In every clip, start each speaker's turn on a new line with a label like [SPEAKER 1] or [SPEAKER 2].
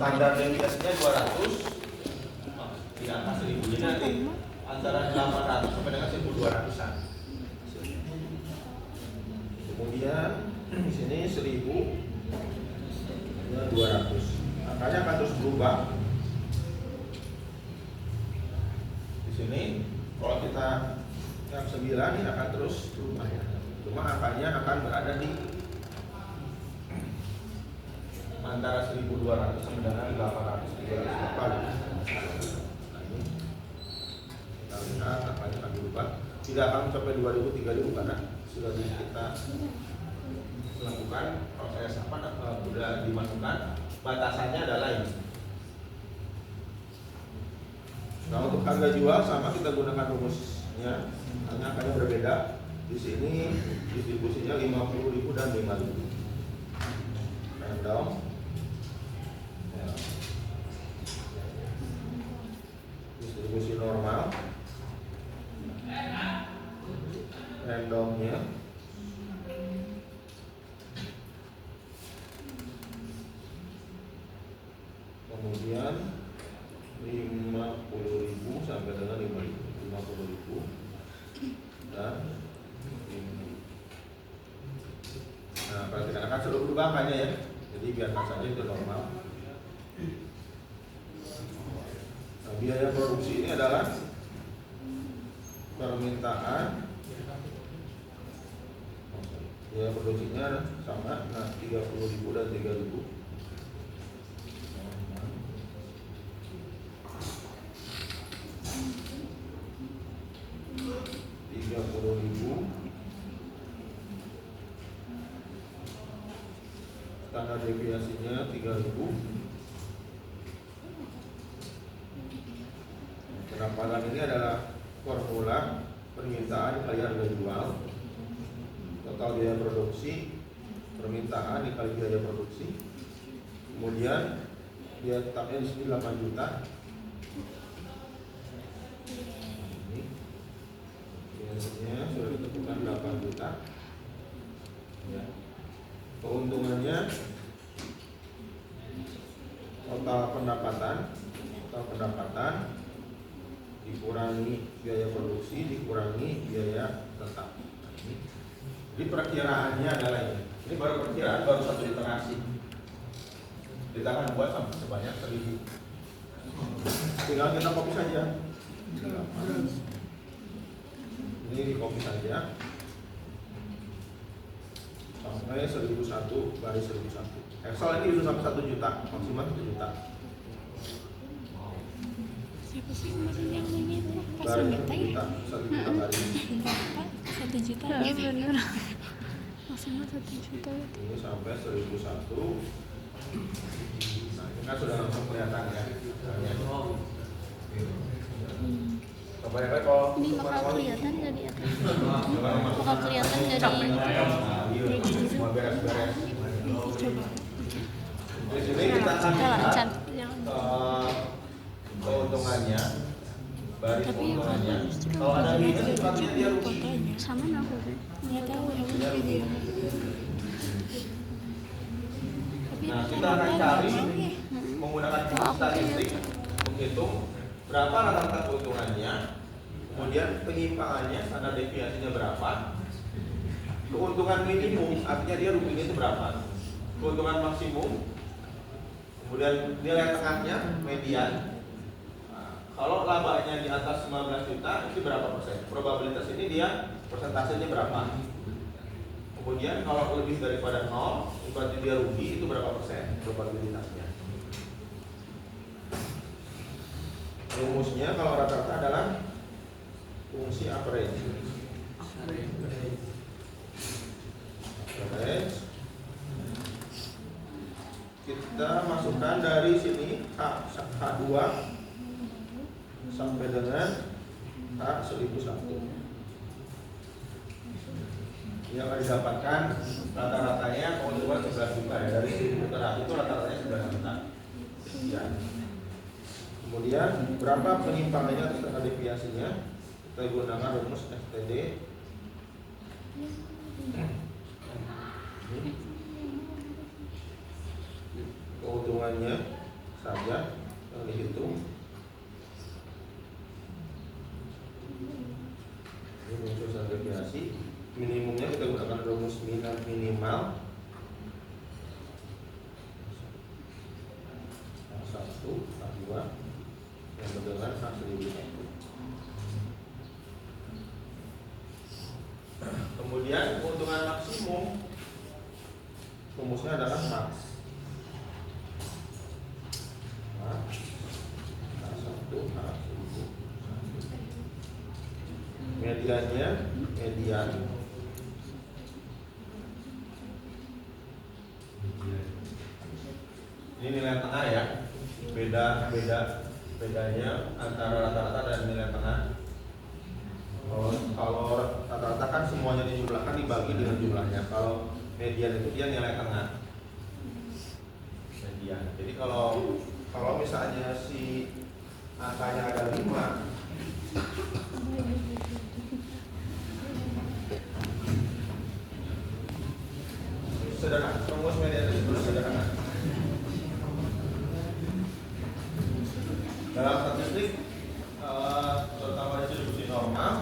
[SPEAKER 1] standar deviasinya 200, di angka 1000. Jadi nanti antara 800 sampai dengan 1200-an. Kemudian di sini 1000, 200. Angkanya akan terus berubah. Di sini kalau kita yang 9 ini akan terus berubah ya. Cuma angkanya akan berada di antara 1200 sampai dengan 800 Kita lihat angkanya akan berubah. Tidak akan sampai 2000 3000 karena sudah kita melakukan proses sudah dimasukkan. Batasannya adalah ini. Nah, untuk harga jual sama kita gunakan rumusnya, hanya angkanya berbeda. Di sini distribusinya 50.000 dan 5.000. Random. Ya. Distribusi normal. Randomnya. Kemudian 50.000 sampai dengan 50.000 dan ini. Nah, perhatikan akan selalu berubah angkanya ya. Jadi biarkan saja itu normal. Nah, biaya produksi ini adalah permintaan. Biaya produksinya sama, nah 30.000 dan 3.000. 30.000. Standar deviasinya 3.000. Penampakan ini adalah formula permintaan kali harga jual. Total biaya produksi, permintaan dikali biaya produksi. Kemudian biaya tetapnya di sini 8 juta. Biasanya sudah ditentukan 8 juta. Ya. Keuntungannya total pendapatan dikurangi biaya produksi dikurangi biaya tetap. Jadi perakiraannya adalah ini. Ini baru perkiraan, baru satu iterasi. Kita akan buat sampai sebanyak 1000. Tinggal kita copy saja. Ini di copy saja sampai 1001 baris 1001. Excel ini bisa sampai 1 juta, maksimal 1 juta.
[SPEAKER 2] Siapa sih kemarin yang nanya itu?
[SPEAKER 1] Baris 1 juta, 1 juta baris.
[SPEAKER 2] 1 juta ya bener. Maksimal 1 juta.
[SPEAKER 1] Ini sampai 1001. Nah, ini kan sudah langsung kelihatan ya. Coba ya kok.
[SPEAKER 2] Ini bakal kelihatan nggak di atas? Bakal kelihatan nggak di
[SPEAKER 1] Semua beres-beres.
[SPEAKER 2] coba?
[SPEAKER 1] Di sini kita akan lihat keuntungannya, baris
[SPEAKER 2] Tapi yang
[SPEAKER 1] keuntungannya.
[SPEAKER 2] justru
[SPEAKER 1] Kalau ada minus itu artinya dia rugi.
[SPEAKER 2] fotonya sama aku nggak tahu namanya video. Tapi
[SPEAKER 1] Nah, kita akan cari menggunakan statistik menghitung berapa rata-rata keuntungannya, kemudian penyimpangannya, standar deviasinya berapa, keuntungan minimum artinya dia ruginya itu berapa, keuntungan maksimum, kemudian nilai tengahnya, median. Nah, kalau labanya di atas 15 juta itu berapa persen, probabilitas ini dia persentasenya berapa, kemudian kalau lebih daripada 0 berarti dia rugi itu berapa persen probabilitasnya. Rumusnya kalau rata-rata adalah fungsi average. Average. Kita masukkan dari sini H2 sampai dengan H1001. Yang akan didapatkan rata-ratanya keuntungan 11 juta ya. Dari 1000 juta itu rata-ratanya 11 juta. Ya. Kemudian berapa penyimpangannya atau standar deviasinya? Kita gunakan rumus STD. Keuntungannya saja yang dihitung. Ini muncul standar deviasi. Minimumnya kita gunakan rumus minimal 1, 2 yang dengan 1001. Kemudian keuntungan maksimum rumusnya adalah max. Mediannya median ini nilai tengah ya, bedanya antara rata-rata dan nilai tengah. Kalau rata-rata kan semuanya dijumlahkan dibagi dengan jumlahnya. Kalau median itu dia nilai tengah. Median. Jadi kalau misalnya si angkanya ada 5, sederhana, rumus median itu sederhana. Dalam statistik, terutama distribusi normal,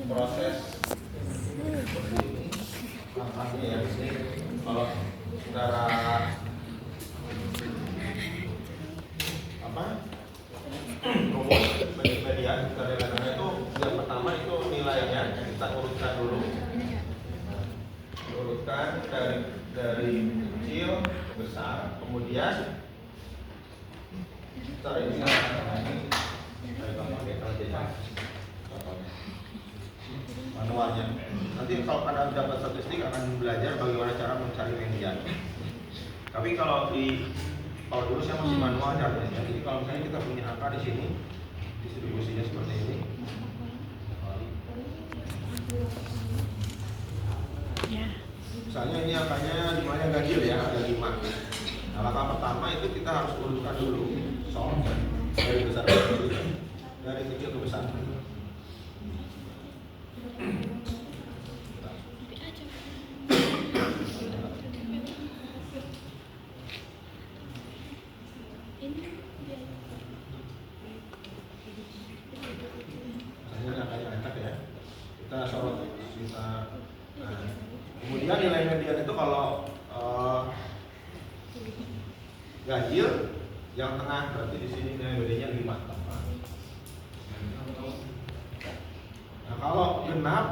[SPEAKER 1] proses seperti ini, langkahnya ya, ini kalau secara rumus median kita nilainya itu yang pertama itu nilainya kita urutkan dulu, urutkan dari kecil ke besar, kemudian cara ini manualnya. Nanti kalau kalian dapat statistik akan belajar bagaimana cara mencari median. Tapi kalau dulu saya masih manual caranya. Jadi kalau misalnya kita punya angka di sini, distribusinya seperti ini. Misalnya ini angkanya dimana ganjil ya, ada 5. Nah, langkah pertama itu kita harus urutkan dulu, solve dari besar ke kecil, dari kecil ke besar. Kemudian nilai median itu kalau ganjil yang tengah berarti di sini nilai mediannya 5. Nah kalau genap,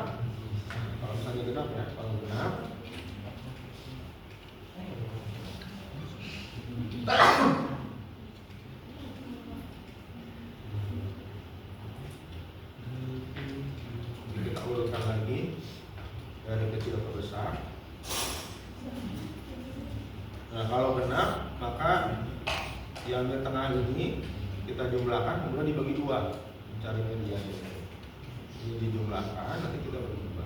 [SPEAKER 1] kalau misalnya genap ya, kalau genap kita urutkan lagi dari kecil ke besar. Nah kalau benar maka yang di tengah ini kita jumlahkan kemudian dibagi 2 mencari median ini dijumlahkan nanti kita bagi 2.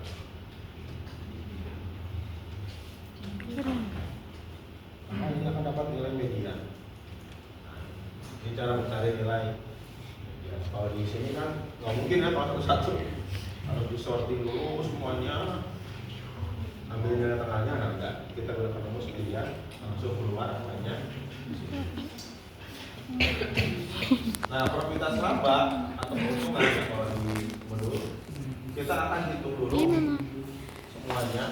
[SPEAKER 1] Maka ini akan dapat nilai median. Ini cara mencari nilai. Ya, kalau di sini kan nggak mungkin ya kalau satu-satu harus disorting dulu semuanya. Ambil nilai tengahnya, nah enggak. Kita gunakan rumus median, langsung keluar angkanya. Nah, probabilitas laba atau keuntungan kalau di modul kita akan hitung dulu semuanya.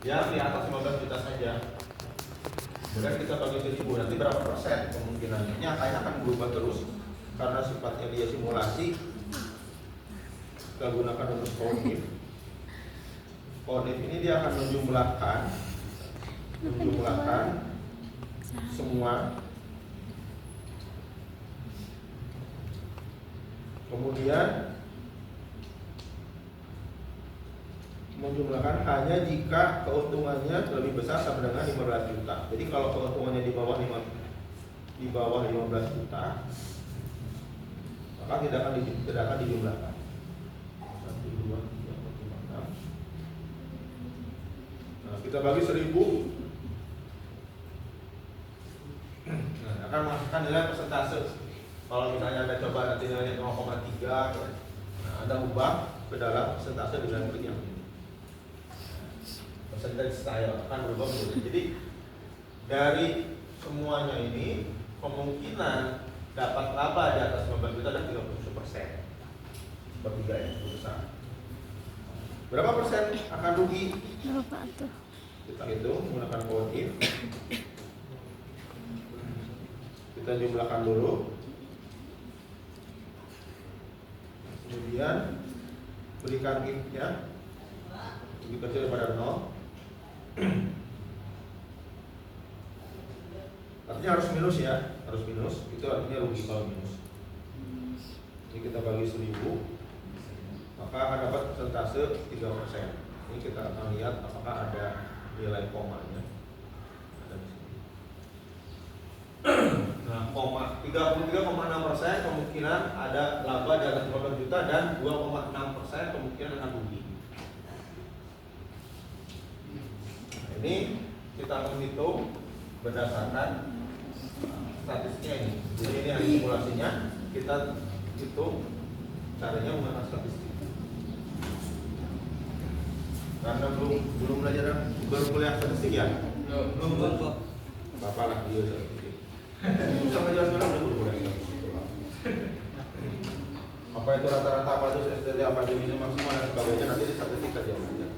[SPEAKER 1] Ya, di atas 15 juta saja. Kemudian kita bagi 1000, nanti berapa persen kemungkinannya? Ini angkanya akan berubah terus karena sifatnya dia simulasi. Kita gunakan rumus Cohnif. Cohnif ini dia akan menjumlahkan semua, kemudian menjumlahkan hanya jika keuntungannya lebih besar sama dengan 15 juta. Jadi kalau keuntungannya di bawah 15 juta, maka tidak akan dijumlahkan. 1, 2, 3, 4, 5, 6. Nah, kita bagi 1000. Nah, akan menghasilkan nilai persentase. Kalau misalnya ada coba nanti nilainya 0,3, nah, ada ubah ke dalam persentase dengan klik yang ini. percentage style akan berubah menjadi. Jadi dari semuanya ini kemungkinan dapat laba di atas 15 juta dan 30%. Bertiga ya, besar. Berapa persen akan rugi?
[SPEAKER 2] Berapa tuh?
[SPEAKER 1] Kita hitung menggunakan pound if. Kita jumlahkan dulu. Kemudian berikan if-nya lebih kecil daripada 0. Artinya harus minus ya, harus minus. Itu artinya rugi kalau minus. Ini kita bagi 1000, maka akan dapat persentase 3%. Ini kita akan lihat apakah ada nilai komanya. Ada di sini. Nah, 33,6% kemungkinan ada laba di atas 15 juta dan 2,6% kemungkinan akan rugi. Nah, ini kita menghitung berdasarkan statistiknya ini. Jadi ini hanya simulasinya, kita hitung caranya menggunakan statistik. Karena belum belajar baru kuliah statistik ya? Belum. Bapak lah dia statistik. Bisa menjelaskan udah baru kuliah statistik. Apa itu rata-rata, apa itu SDT, apa itu minimum maksimal dan sebagainya nanti di statistik saja belajar.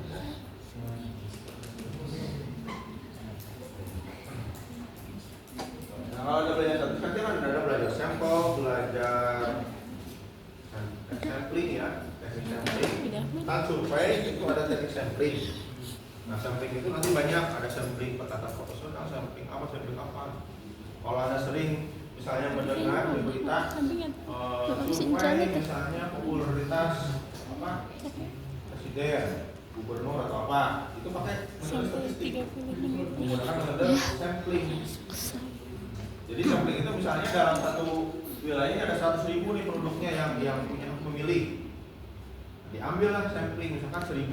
[SPEAKER 1] Nah, kalau ada belajar statistik nanti kan ada belajar sampel, belajar sampling ya. Sampling, kan survei itu ada teknik sampling. Nah, sampling itu nanti banyak, ada sampling petata proporsional, sampling apa. Kalau ada sering misalnya mendengar di berita survei misalnya popularitas apa presiden, gubernur atau apa, itu pakai metode statistik menggunakan metode sampling. Jadi sampling itu misalnya dalam satu wilayahnya ada 100.000 nih penduduknya yang punya hak memilih. Diambillah sampling misalkan 1000.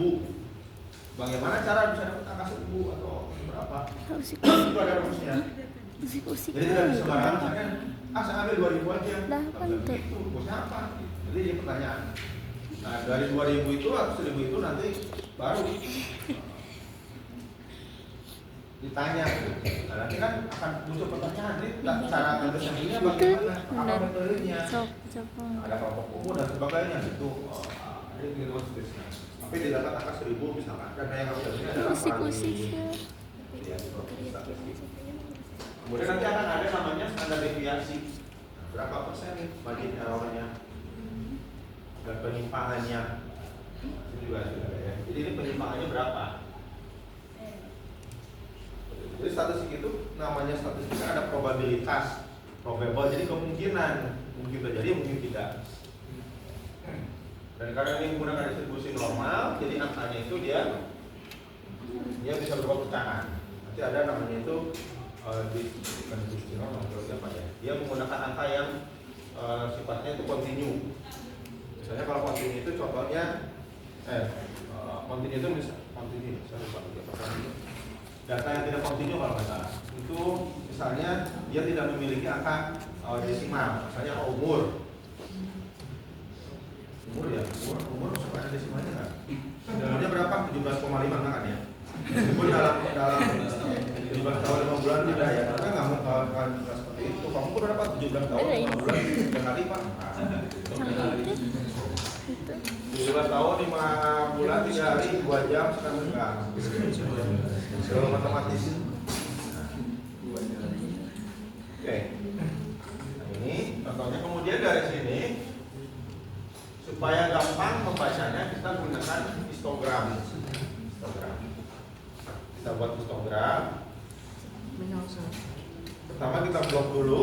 [SPEAKER 1] Bagaimana cara bisa dapat angka 1000 atau berapa? Itu ada rumusnya. Jadi tidak bisa sembarangan misalkan saya ambil 2000 aja. Itu rumusnya apa? Jadi ini pertanyaan. Nah, dari 2000 itu atau 1000 itu nanti baru ditanya. Nah, nanti kan akan muncul pertanyaan nih, cara ngambil sampelnya bagaimana? Apa metodenya? Ada kelompok umur dan sebagainya gitu. Tapi didapat angka 1000 misalkan, karena yang harus ini adalah kemudian nanti akan ada namanya standar deviasi. Berapa persen nih margin errornya dan penyimpangannya itu juga sudah ada ya. Jadi ini penyimpangannya berapa? Jadi statistik itu namanya statistik ada probabilitas, probable, jadi kemungkinan mungkin terjadi mungkin tidak. Dan karena ini menggunakan distribusi normal, jadi angkanya itu dia bisa berubah pecahan. Nanti ada namanya itu distribusi normal, apa ya? Dia menggunakan angka yang sifatnya itu kontinu. Misalnya kalau kontinu itu contohnya kontinu itu data yang tidak kontinu kalau nggak salah. Itu misalnya dia tidak memiliki angka desimal, misalnya umur suka ada desimalnya nggak? Umurnya berapa? 17,5 kan ya? Meskipun dalam 17 tahun 5 bulan tidak ya, karena nggak mau kalau seperti itu. Kamu pun dapat 17 tahun 5 bulan 3 kali pak. 17 tahun 5 bulan 3 hari 2 jam sekarang enggak. Kalau matematis. Oke. Nah, ini contohnya kemudian dari sini. Supaya gampang membacanya kita gunakan histogram. Kita buat histogram. Pertama kita blok dulu.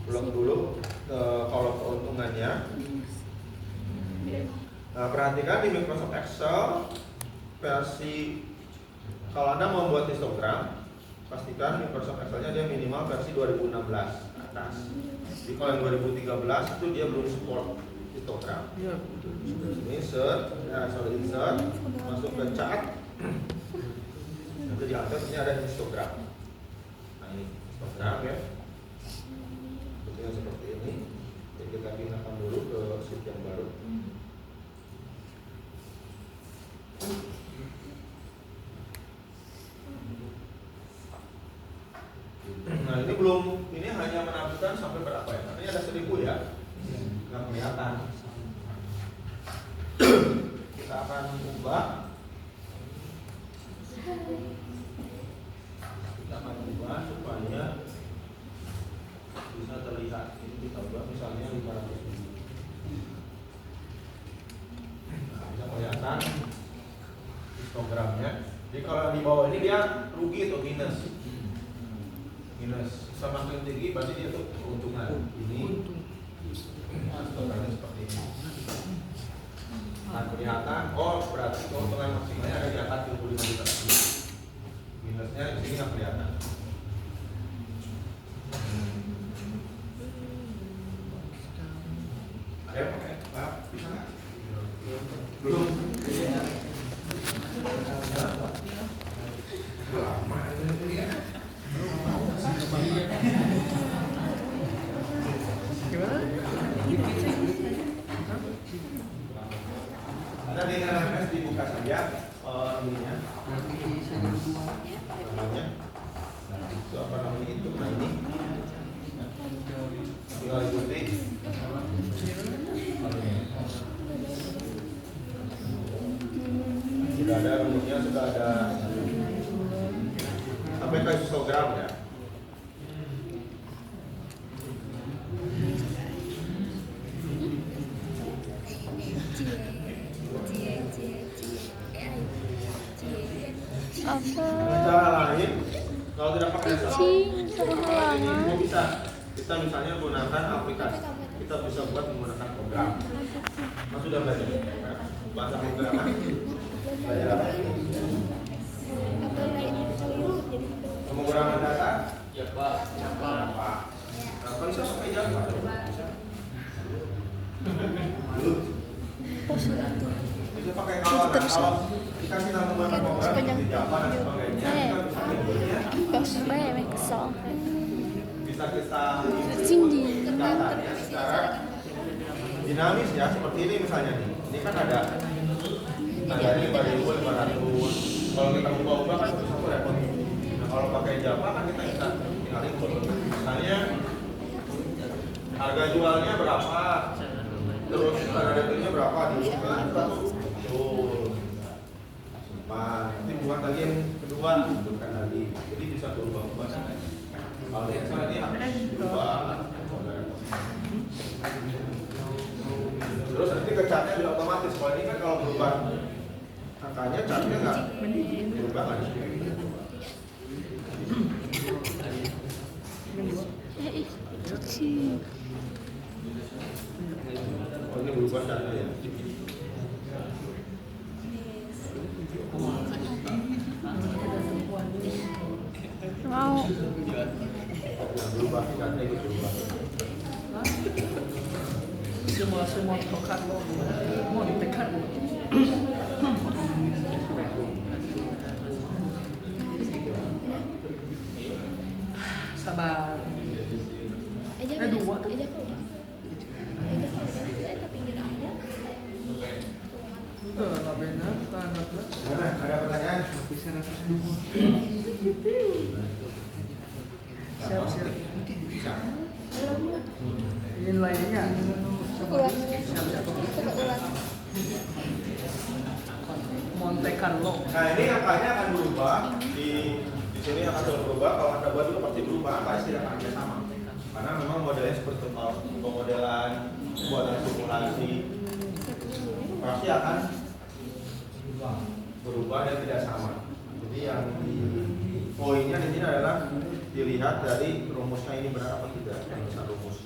[SPEAKER 1] Blok dulu kolom keuntungannya. Nah, perhatikan di Microsoft Excel versi. Kalau Anda mau membuat histogram, pastikan Microsoft Excel-nya dia minimal versi 2016 atas. Jadi kalau yang 2013 itu dia belum support histogram. Ini insert, masuk ke chart. Nanti di atas ini ada histogram. Nah ini histogram ya. worksheet yang baru. Nah ini belum, ini hanya menampilkan sampai berapa ya? Ini ada 1000 ya, nggak kelihatan. Kita akan ubah. Kita akan ubah supaya bisa terlihat. Ini kita ubah misalnya 500. Nah, bisa kelihatan histogramnya. Jadi kalau di bawah ini dia rugi atau minus. Minus semakin tinggi berarti dia tuh keuntungan. Ini histogramnya seperti ini. Nah, kelihatan, oh berarti keuntungan maksimalnya ada di atas 25 juta. Minusnya di sini nggak kelihatan. Ayo pakai, Pak, bisa nggak? Belum. Lama ini ya. Gimana? Ada di LMS dibuka saja ininya. Namanya. Itu apa namanya itu? Nah ini. Tinggal ikuti. Sudah ada bentuknya, sudah ada sampai ke histogram ya.
[SPEAKER 2] Apa?
[SPEAKER 1] Cara lain, kalau tidak pakai
[SPEAKER 2] Kucing terhalangan.
[SPEAKER 1] bisa kita misalnya gunakan aplikasi, kita bisa buat menggunakan program. Mas sudah belajar bahasa programan? Belajar apa? Pemrograman data? Ya Pak. Ya Pak. Nah, bisa pakai Java. Bisa pakai kalau dikasih nama membuat program di Java dan sebagainya, kita bisa menyebutnya. Bisa kita datanya secara dinamis ya, seperti ini misalnya nih. Ini kan ada ini 5.500. Kalau kita ubah-ubah kan satu repot. Nah kalau pakai Java kan kita bisa tinggal input. Misalnya harga jualnya berapa, terus harga detailnya berapa di tuh simpan. Nanti buat lagi yang kedua, bukan lagi. Jadi bisa berubah-ubah. Kalau yang sana ini harus berubah. Terus nanti ke chartnya juga otomatis. Kalau ini kan kalau berubah angkanya, chartnya nggak berubah nggak di sini. Oh ini berubah chartnya ya.
[SPEAKER 2] Mau.
[SPEAKER 1] Berubah chartnya itu berubah.
[SPEAKER 3] Semua tokat lo, mau ditekan. Sabar. Dua.
[SPEAKER 1] Ada pertanyaan?
[SPEAKER 3] Siap. Ini lainnya. Monte Carlo.
[SPEAKER 1] Nah ini angkanya akan berubah di sini akan selalu berubah. Kalau anda buat juga pasti berubah, angkanya tidak akan sama. Karena memang modelnya seperti pemodelan, buatan simulasi pasti akan berubah dan tidak sama. Jadi yang poinnya di sini adalah dilihat dari rumusnya ini benar apa tidak, rumusnya rumus.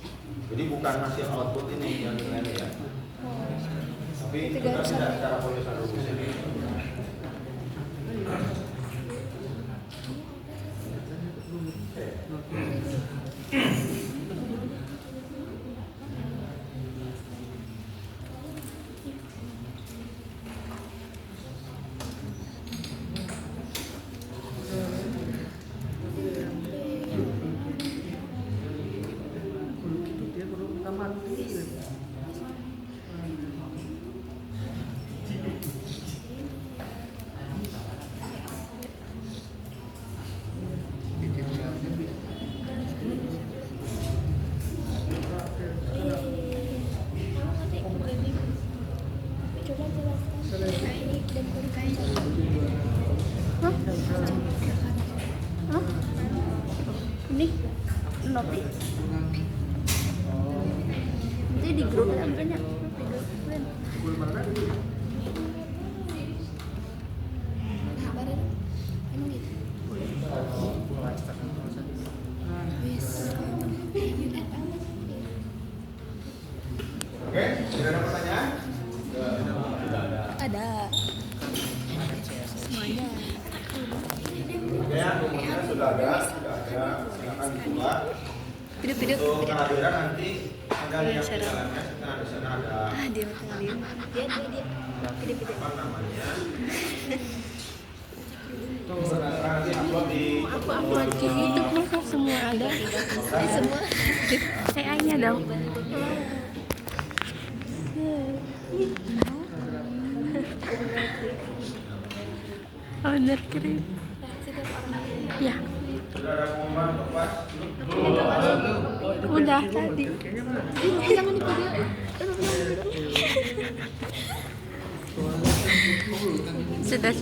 [SPEAKER 1] Jadi bukan hasil output ini yang dinilai ya. Tapi kita tidak secara penulisan rumus ini.
[SPEAKER 2] nih Nopi. Nanti di grup kan banyak.
[SPEAKER 3] Gua mana tadi?
[SPEAKER 2] Kabarin. Emang gitu. Wis.
[SPEAKER 1] Oke, tidak ada pertanyaan?
[SPEAKER 2] Ada. Semuanya.
[SPEAKER 1] Ya, umumnya sudah ada. Silakan dibuka.
[SPEAKER 2] Video.
[SPEAKER 1] Untuk kehadiran nanti ada yang di dalamnya, kita di sana ada
[SPEAKER 2] Dia kenalin. Dia. Video.
[SPEAKER 1] apa namanya? Nanti upload di
[SPEAKER 2] Aku upload ke YouTube masa semua ada. Semua. Saya dong. Owner keren. Ya.
[SPEAKER 1] sudah ada pengumuman tepat.
[SPEAKER 2] Udah tadi. Jangan di video. Sudah.